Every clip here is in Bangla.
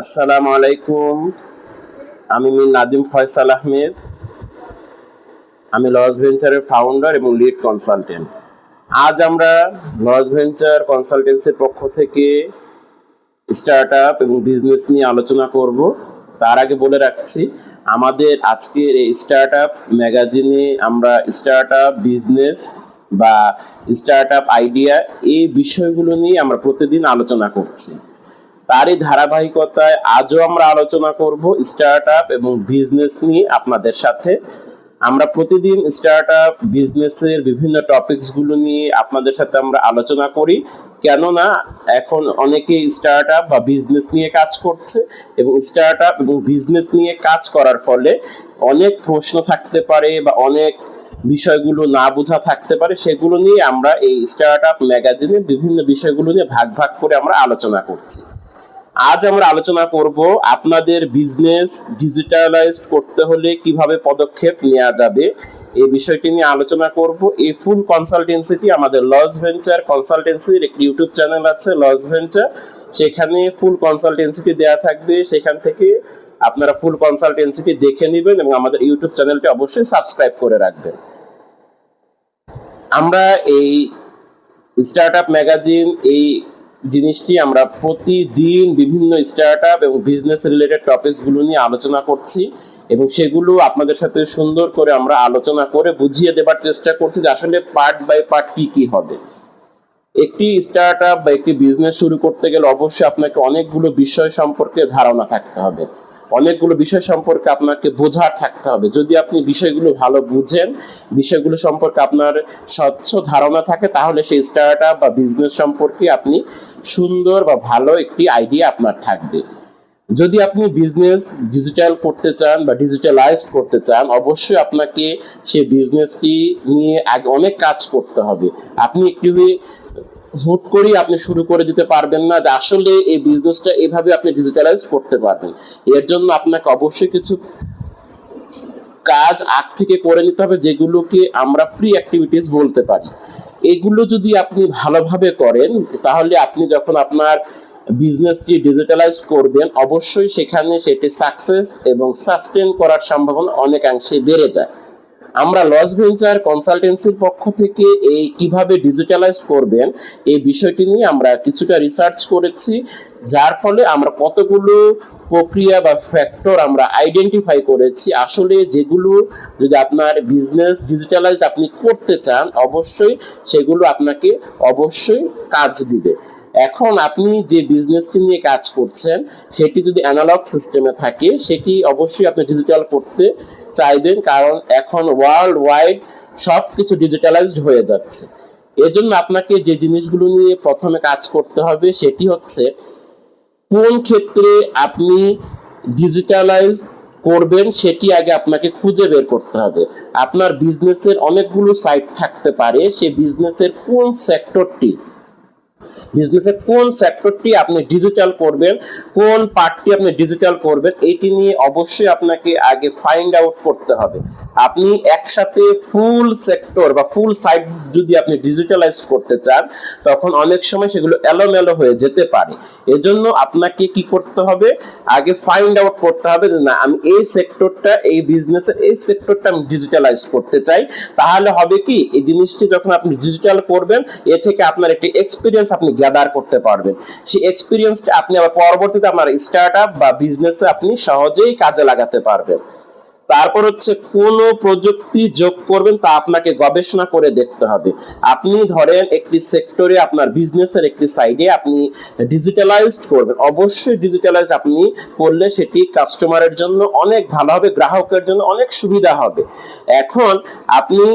আসসালামু আলাইকুম। আমি মির নাদিম ফয়সাল আহমেদ। আমি লস ভেঞ্চারের ফাউন্ডার এবং লিড কনসালটেন্ট। আজ আমরা লস ভেঞ্চার কনসালটেন্সির পক্ষ থেকে স্টার্ট আপ এবং বিজনেস নিয়ে আলোচনা করব। তার আগে বলে রাখছি, আমাদের আজকের এই স্টার্ট আপ ম্যাগাজিনে আমরা স্টার্ট আপ বিজনেস বা স্টার্ট আপ আইডিয়া এই বিষয়গুলো নিয়ে আমরা প্রতিদিন আলোচনা করছি। তারই ধারাবাহিকতায় আজও আমরা আলোচনা করব স্টার্ট আপ এবং বিজনেস নিয়ে আপনাদের সাথে। আমরা প্রতিদিন স্টার্ট আপ বিজনেসের বিভিন্ন টপিকসগুলো নিয়ে আপনাদের সাথে আমরা আলোচনা করি, কেননা এখন অনেকে স্টার্ট আপ বা বিজনেস নিয়ে কাজ করছে এবং স্টার্ট আপ এবং বিজনেস নিয়ে কাজ করার ফলে অনেক প্রশ্ন থাকতে পারে বা অনেক বিষয়গুলো না বোঝা থাকতে পারে। সেগুলো নিয়ে আমরা এই স্টার্ট আপ ম্যাগাজিনে বিভিন্ন বিষয়গুলো নিয়ে ভাগ ভাগ করে আমরা আলোচনা করছি। আজ আমরা আলোচনা করব আপনাদের বিজনেস ডিজিটালাইজ করতে হলে কিভাবে পদক্ষেপ নেওয়া যাবে, এই বিষয়টি নিয়ে আলোচনা করব। এই ফুল কনসালটেন্সিটি আমাদের লস ভেঞ্চার কনসালটেন্সির একটি ইউটিউব চ্যানেল আছে লস ভেঞ্চার, সেখানে ফুল কনসালটেন্সিটি দেওয়া থাকবে। সেখান থেকে আপনারা ফুল কনসালটেন্সিটি দেখে নেবেন এবং আমাদের ইউটিউব চ্যানেলটি অবশ্যই সাবস্ক্রাইব করে রাখবেন। আমরা এই স্টার্ট আপ ম্যাগাজিন এই জিনিসটি আমরা প্রতিদিন বিভিন্ন স্টার্ট আপ এবং বিজনেস রিলেটেড টপিকসগুলো নিয়ে আলোচনা করছি এবং সেগুলো আপনাদের সাথে সুন্দর করে আমরা আলোচনা করে বুঝিয়ে দেবার চেষ্টা করছি যে আসলে পার্ট বাই পার্ট কি কি হবে। একটি স্টার্ট আপ বা একটি বিজনেস শুরু করতে গেলে অবশ্যই আপনাকে অনেকগুলো বিষয় সম্পর্কে ধারণা থাকতে হবে, অনেকগুলো বিষয় সম্পর্কে আপনাকে বোঝার থাকতে হবে। যদি আপনি বিষয়গুলো ভালো বুঝেন, বিষয়গুলো সম্পর্কে আপনার স্বচ্ছ ধারণা থাকে, তাহলে সেই স্টার্ট আপ বা বিজনেস সম্পর্কে আপনি সুন্দর বা ভালো একটি আইডিয়া আপনার থাকবে। যদি আপনি বিজনেস ডিজিটাল করতে চান বা ডিজিটালাইজ করতে চান, অবশ্যই আপনাকে সেই বিজনেসটি নিয়ে আগে অনেক কাজ করতে হবে। আপনি একটু হুট করেই আপনি শুরু করে দিতে পারবেন না যে আসলে এই বিজনেসটা এভাবে আপনি ডিজিটালাইজ করতে পারবেন। এর জন্য আপনাকে অবশ্যই কিছু কাজ আগ থেকে করে নিতে হবে, যেগুলোকে আমরা প্রি অ্যাক্টিভিটিস বলতে পারি। এগুলো যদি আপনি ভালোভাবে করেন, তাহলে আপনি যখন আপনার বিজনেসটি ডিজিটালাইজ করবেন, অবশ্যই সেখানে সেটি সাকসেস এবং সাস্টেন করার সম্ভাবনা অনেকাংশে বেড়ে যায়। আমরা লস ভেঞ্চার কনসালটেন্সির পক্ষ থেকে এই কিভাবে ডিজিটালাইজ করবেন এই বিষয়টি নিয়ে আমরা কিছুটা রিসার্চ করেছি, যার ফলে আমরা কতগুলো প্রক্রিয়া বা ফ্যাক্টর আমরা আইডেন্টিফাই করেছি আসলে যেগুলো যদি আপনার বিজনেস ডিজিটালাইজ আপনি করতে চান, অবশ্যই সেগুলো আপনাকে অবশ্যই কাজ দিবে। এখন আপনি যে বিজনেসটি নিয়ে কাজ করছেন সেটি যদি অ্যানালগ সিস্টেমে থাকে, সেটি অবশ্যই আপনি ডিজিটাল করতে চাইবেন, কারণ এখন ওয়ার্ল্ড ওয়াইড সব কিছু ডিজিটালাইজড হয়ে যাচ্ছে। এজন্য আপনাকে যে জিনিসগুলো নিয়ে প্রথমে কাজ করতে হবে সেটি হচ্ছে কোন ক্ষেত্রে আপনি ডিজিটালাইজ করবেন সেটি আগে আপনাকে খুঁজে বের করতে হবে। আপনার বিজনেসের অনেকগুলো সাইট থাকতে পারে, সেই বিজনেসের কোন সেক্টরটি আপনি ডিজিটাল করবেন, কোন পার্টটি আপনি ডিজিটাল করবেন, এটি নিয়ে অবশ্যই আপনাকে আগে ফাইন্ড আউট করতে হবে। আপনি একসাথে ফুল সেক্টর বা ফুল সাইট যদি আপনি ডিজিটালাইজ করতে চান, তখন অনেক সময় সেগুলো এলোমেলো হয়ে যেতে পারে। এজন্য আপনাকে কি করতে হবে, আগে ফাইন্ড আউট করতে হবে যে না, আমি এই সেক্টরটা, এই বিজনেসের এই সেক্টরটা আমি ডিজিটালাইজ করতে চাই। তাহলে হবে কি, এই জিনিসটি যখন আপনি ডিজিটাল করবেন, এ থেকে আপনার একটি এক্সপিরিয়েন্স আপনি গ্যাদার করতে পারবেন। সেই এক্সপিরিয়েন্সটা আপনি আবার পরবর্তীতে আপনার স্টার্ট আপ বা বিজনেসে আপনি সহজেই কাজে লাগাতে পারবেন। তারপর হচ্ছে কোন প্রযুক্তি যোগ করবেন তা আপনাকে গবেষণা করে দেখতে হবে। আপনি ধরেন একটি সেক্টরে আপনার বিজনেসের একটি সাইডে আপনি ডিজিটালাইজড করবেন, অবশ্যই ডিজিটালাইজ আপনি করলে সেটি কাস্টমারের জন্য অনেক ভালো হবে, গ্রাহকের জন্য অনেক সুবিধা হবে। এখন আপনি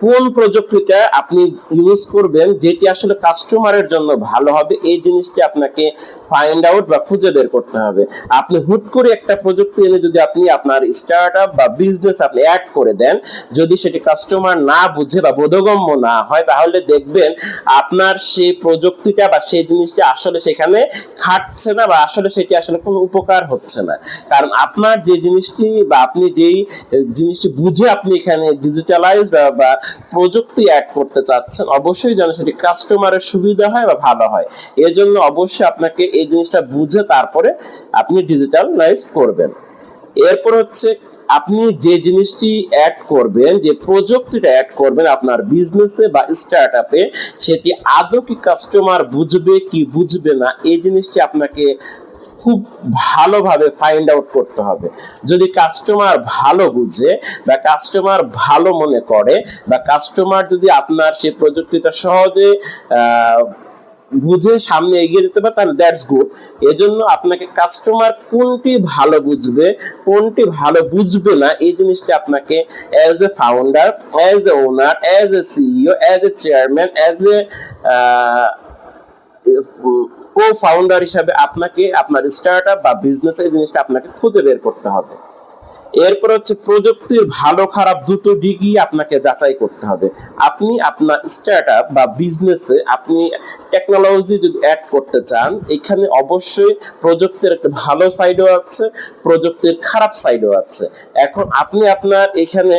কোন প্রযুক্তিটা আপনি ইউজ করবেন যেটি আসলে কাস্টমারের জন্য ভালো হবে, এই জিনিসটি আপনাকে ফাইন্ড আউট বা খুঁজে বের করতে হবে। আপনি হুট করে একটা প্রযুক্তি এনে যদি আপনি আপনার স্টার্ট আপ বা বিজনেস আপনি অ্যাড করে দেন, যদি সেটি কাস্টমার না বুঝে বা বোধগম্য না হয়, তাহলে দেখবেন আপনার সেই প্রযুক্তিটা বা সেই জিনিসটা আসলে সেখানে খাটছে না বা আসলে সেটি আসলে কোনো উপকার হচ্ছে না। কারণ আপনার যে জিনিসটি বা আপনি যেই জিনিসটি বুঝে আপনি এখানে ডিজিটালাইজ বা প্রযুক্তি অ্যাড করতে চাচ্ছেন, অবশ্যই যেন সেটি কাস্টমারের সুবিধা হয় বা ভালো হয়। এর জন্য অবশ্যই আপনাকে এই জিনিসটা বুঝে তারপরে আপনি ডিজিটালাইজ করবেন। এরপর হচ্ছে আপনি যে জিনিসটি অ্যাড করবেন, যে প্রযুক্তিটা অ্যাড করবেন আপনার বিজনেসে বা স্টার্টআপে, সেটি আদৌ কি কাস্টমার বুঝবে কি বুঝবে না, এই জিনিসটি আপনাকে খুব ভালোভাবে ফাইন্ড আউট করতে হবে। যদি কাস্টমার ভালো বুঝে বা কাস্টমার ভালো মনে করে বা কাস্টমার যদি আপনার সেই প্রযুক্তিটা সহজে বুঝে সামনে এগিয়ে যেতে পারে, তাহলে দ্যাটস গুড। এজন্য আপনাকে কাস্টমার কোনটি ভালো বুঝবে কোনটি ভালো বুঝবে না, এই জিনিসটি আপনাকে as a founder, as a owner, as a CEO, as a chairman, as a co founder হিসাবে আপনাকে আপনার স্টার্টআপ বা বিজনেস এই জিনিসটা আপনাকে খুঁজে বের করতে হবে। এরপর হচ্ছে প্রযুক্তির ভালো খারাপ দুটো দিকই আপনাকে যাচাই করতে হবে। আপনি আপনার স্টার্টআপ বা বিজনেসে আপনি টেকনোলজি যদি অ্যাড করতে চান, এখানে অবশ্যই প্রযুক্তির একটা ভালো সাইডও আছে, প্রযুক্তির খারাপ সাইডও আছে। এখন আপনি আপনার এখানে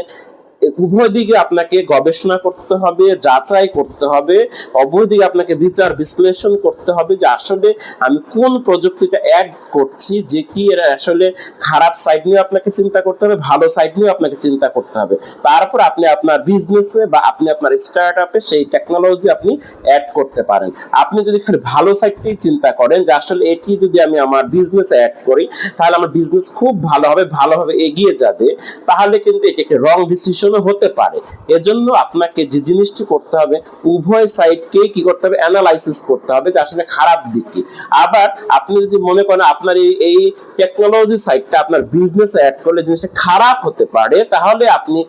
উভয় দিকে আপনাকে গবেষণা করতে হবে, যাচাই করতে হবে, উভয় দিকে আপনাকে বিচার বিশ্লেষণ করতে হবে যে আসলে আমি কোন প্রযুক্তিটা অ্যাড করছি, যে কি এর আসলে খারাপ সাইড নিয়ে আপনাকে চিন্তা করতে হবে, ভালো সাইড নিয়ে আপনাকে চিন্তা করতে হবে। তারপর আপনি আপনার বিজনেসে বা আপনি আপনার স্টার্টআপে সেই টেকনোলজি আপনি অ্যাড করতে পারেন। আপনি যদি খালি ভালো সাইডটাই চিন্তা করেন যে আসলে এটি যদি আমি আমার বিজনেসে অ্যাড করি তাহলে আমার বিজনেস খুব ভালো হবে, ভালোভাবে এগিয়ে যাবে, তাহলে কিন্তু এটি একটা রং ডিসিশন হতে পারে। এজন্য আপনাকে যে জিনিসটি করতে হবে, উভয় সাইডকেই কি করতে হবে, অ্যানালাইসিস করতে হবে যে আসলে খারাপ দিক কি। আবার আপনি যদি মনে করেন আপনার এই টেকনোলজি সাইডটা আপনার বিজনেসে অ্যাড করলে জিনিসটা খারাপ হতে পারে, তাহলে আপনি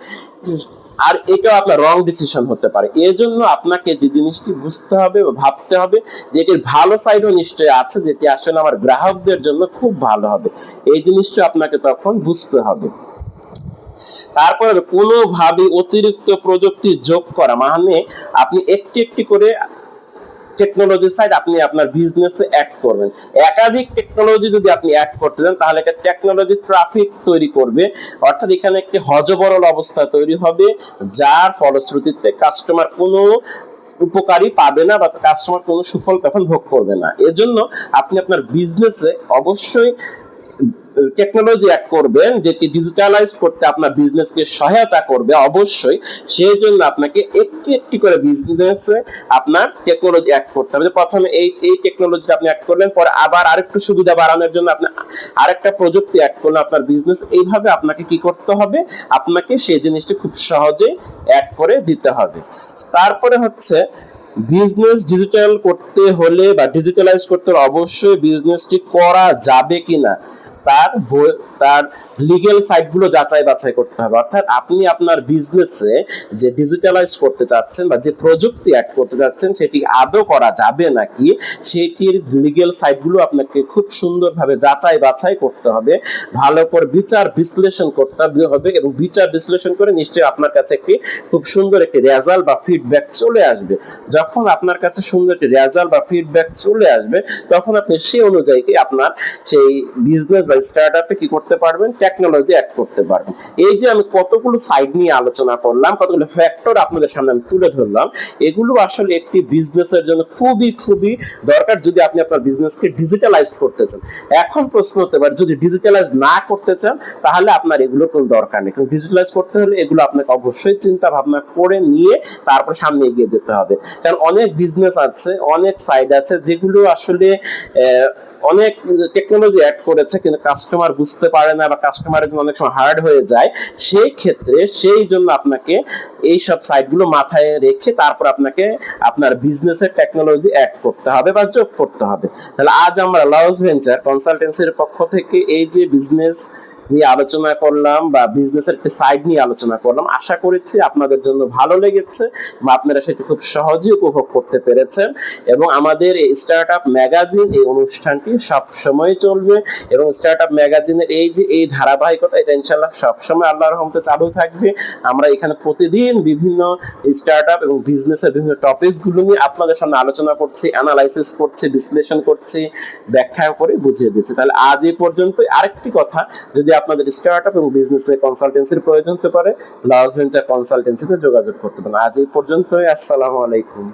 আর এটাও আপনার রং ডিসিশন হতে পারে। এর জন্য আপনাকে যে জিনিসটি বুঝতে হবে বা ভাবতে হবে যে এটির ভালো সাইডও নিশ্চয়ই আছে, যেটি আসলে আমার গ্রাহকদের জন্য খুব ভালো হবে, এই জিনিসটা আপনাকে তখন বুঝতে হবে। তারপরে কোনোভাবে অতিরিক্ত প্রযুক্তি যোগ করা মানে আপনি একটি একটি করে টেকনোলজি সাইড আপনি আপনার বিজনেসে অ্যাড করবেন। একাধিক টেকনোলজি যদি আপনি অ্যাড করতে চান তাহলে একটা টেকনোলজি ট্রাফিক তৈরি করবে, অর্থাৎ এখানে একটি হযবরল অবস্থা তৈরি হবে, যার ফলশ্রুতিতে কাস্টমার কোনো উপকারী পাবে না বা কাস্টমার কোনো সুফল তখন ভোগ করবে না। এজন্য আপনি আপনার বিজনেসে অবশ্যই টেকনোলজি অ্যাড করবেন যেটি ডিজিটালাইজ করতে আপনার বিজনেসকে সহায়তা করবে অবশ্যই। সেই জন্য আপনাকে একটি একটি করে বিজনেসে আপনার টেকনোলজি অ্যাড করতে হবে। প্রথমে এই টেকনোলজিটা আপনি অ্যাড করলেন, পরে আবার আরেকটু সুবিধা বাড়ানোর জন্য আপনি আরেকটা প্রযুক্তি অ্যাড করলেন আপনার বিজনেস। এইভাবে আপনাকে কি করতে হবে, আপনাকে সেই জিনিসটি খুব সহজে অ্যাড করে দিতে হবে। তারপরে হচ্ছে বিজনেস ডিজিটাল করতে হলে বা ডিজিটালাইজ করতে হলে অবশ্যই বিজনেসটি করা যাবে কিনা তার লিগ্যাল সাইটগুলো যাচাই বাছাই করতে হবে। অর্থাৎ আপনি আপনার বিজনেসে যে ডিজিটালাইজ করতে চাচ্ছেন বা যে প্রযুক্তি অ্যাড করতে চাচ্ছেন সেটি আদৌ করা যাবে নাকি, সেটির লিগ্যাল সাইটগুলো আপনাকে খুব সুন্দরভাবে যাচাই বাছাই করতে হবে, ভালো করে বিচার বিশ্লেষণ করতে হবে এবং বিচার বিশ্লেষণ করে নিশ্চয়ই আপনার কাছে একটি খুব সুন্দর একটি রেজাল্ট বা ফিডব্যাক চলে আসবে। যখন আপনার কাছে সুন্দর একটি রেজাল্ট বা ফিডব্যাক চলে আসবে তখন আপনি সেই অনুযায়ী আপনার সেই বিজনেস বা স্টার্টআপে কি করতে পারবেন, টেকনোলজি অ্যাড করতে পারবেন। এই যে আমি কতগুলো সাইড নিয়ে আলোচনা করলাম, কতগুলো ফ্যাক্টর আপনাদের সামনে আমি তুলে ধরলাম, এগুলো আসলে একটি বিজনেসের জন্য খুবই খুবই দরকার যদি আপনি আপনার বিজনেসকে ডিজিটালাইজ করতে চান। এখন প্রশ্ন হতে পারে যদি ডিজিটালাইজ না করতে চান তাহলে আপনার এগুলোর কোনো দরকার নেই, কিন্তু ডিজিটালাইজ করতে হলে এগুলো আপনাকে অবশ্যই চিন্তা ভাবনা করে নিয়ে তারপর সামনে এগিয়ে যেতে হবে। কারণ অনেক বিজনেস আছে, অনেক সাইড আছে যেগুলো আসলে অনেক টেকনোলজি অ্যাড করেছে কিন্তু কাস্টমার বুঝতে পারে না বা কাস্টমারের জন্য অনেক সময় হার্ড হয়ে যায়। সেই ক্ষেত্রে সেই জন্য আপনাকে এই সব সাইটগুলো মাথায় রেখে তারপর আপনাকে আপনার বিজনেসের টেকনোলজি অ্যাড করতে হবে বা যোগ করতে হবে। তাহলে আজ আমরা লস ভেঞ্চার কনসালটেন্সির পক্ষ থেকে এই যে বিজনেস নিয়ে আলোচনা করলাম বা বিজনেসের একটি সাইড নিয়ে আলোচনা করলাম, আশা করছি আপনাদের জন্য ভালো লেগেছে বা আপনারা সেটি খুব সহজেই উপভোগ করতে পেরেছেন। এবং আমাদের এই স্টার্টআপ ম্যাগাজিন এই অনুষ্ঠানটি কি সব সময় চলবে, এবং স্টার্টআপ ম্যাগাজিনের এই ধারাবাহিকতা এটা ইনশাআল্লাহ সবসময় আল্লাহর রহমতে চালু থাকবে। আমরা এখানে প্রতিদিন বিভিন্ন স্টার্টআপ এবং বিজনেসের বিভিন্ন টপিকসগুলো নিয়ে আপনাদের সামনে আলোচনা করছি, অ্যানালাইসিস করছি, বিশ্লেষণ করছি, ব্যাখ্যা করে বুঝিয়ে দিচ্ছি। তাহলে আজ এই পর্যন্ত। আরেকটি কথা, যদি আপনাদের স্টার্টআপ এবং বিজনেসে কনসালটেন্সির প্রয়োজন হতে পারে, লজ ভেঞ্চার কনসালটেন্সিতে যোগাযোগ করতে পারেন। আজ এই পর্যন্তই। আসসালামু আলাইকুম।